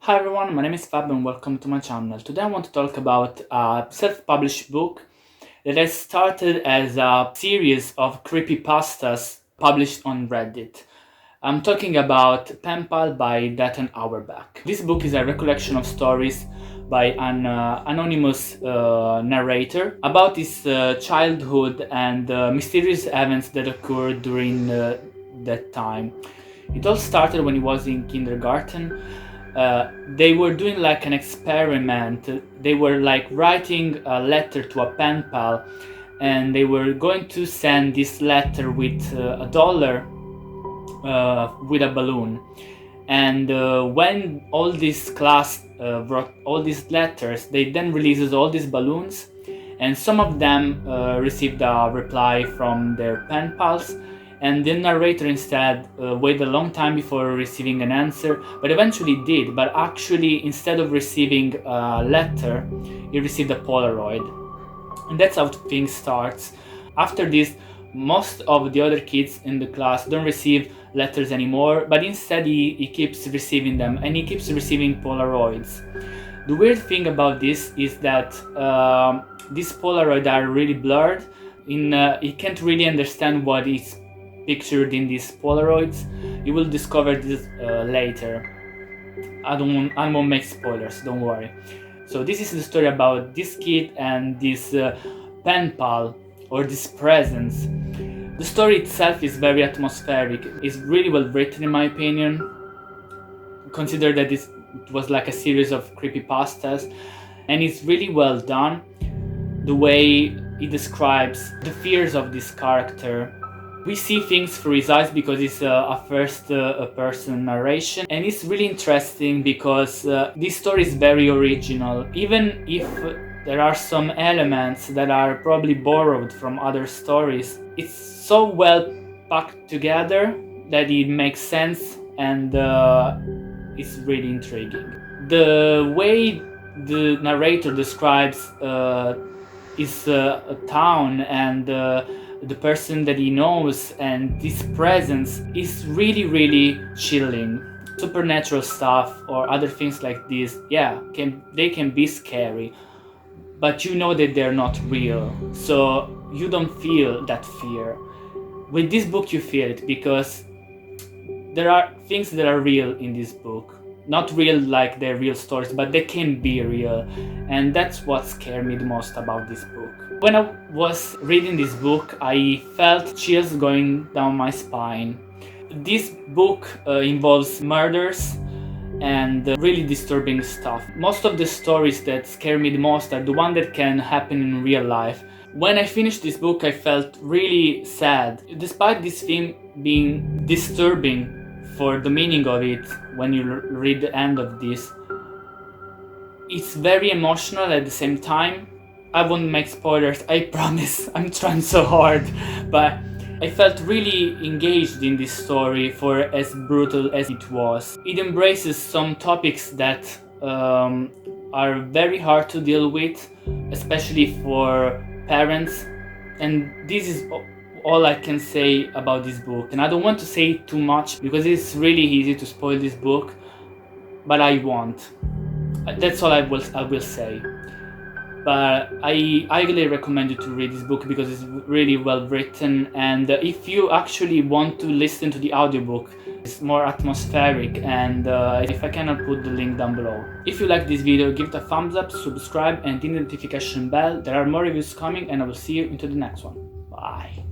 Hi everyone, my name is Fab and welcome to my channel. Today I want to talk about a self-published book that has started as a series of creepypastas published on Reddit. I'm talking about Penpal by Dathan Auerbach. This book is a recollection of stories by an anonymous narrator about his childhood and mysterious events that occurred during that time. It all started when he was in kindergarten. They were doing like an experiment. They were like writing a letter to a pen pal, and they were going to send this letter with $1 with a balloon. And when all this class wrote all these letters, they then releases all these balloons, and some of them received a reply from their pen pals, and the narrator instead waited a long time before receiving an answer, but eventually did. But actually, instead of receiving a letter, he received a Polaroid. And that's how things starts. After this, most of the other kids in the class don't receive letters anymore, but instead he keeps receiving them, and he keeps receiving Polaroids. The weird thing about this is that these Polaroids are really blurred. He can't really understand what is pictured in these Polaroids. You will discover this later. I won't make spoilers, don't worry. So this is the story about this kid and this pen pal, or this presence. The story itself is very atmospheric. It's really well written in my opinion. Consider that it was like a series of creepypastas, and it's really well done. The way it describes the fears of this character. We see things through his eyes because it's a first-person narration, and it's really interesting because this story is very original, even if there are some elements that are probably borrowed from other stories. It's so well packed together that it makes sense, and it's really intriguing. The way the narrator describes his town and the person that he knows and this presence is really chilling. Supernatural stuff or other things like this, yeah, they can be scary, but you know that they're not real, so you don't feel that fear. With this book you feel it because there are things that are real in this book. Not real like they're real stories, but they can be real, and that's what scared me the most about this book. When I was reading this book, I felt chills going down my spine. This book involves murders and really disturbing stuff. Most of the stories that scare me the most are the ones that can happen in real life. When I finished this book, I felt really sad. Despite this theme being disturbing for the meaning of it, when you read the end of this, it's very emotional at the same time. I won't make spoilers, I promise. I'm trying so hard, but I felt really engaged in this story for as brutal as it was. It embraces some topics that are very hard to deal with, especially for parents, and this is all I can say about this book. And I don't want to say too much because it's really easy to spoil this book, but I won't. That's all I will say. But I highly recommend you to read this book because it's really well written, and if you actually want to listen to the audiobook, it's more atmospheric, and if I cannot put the link down below. If you like this video, give it a thumbs up, subscribe and hit the notification bell. There are more reviews coming, and I will see you into the next one. Bye.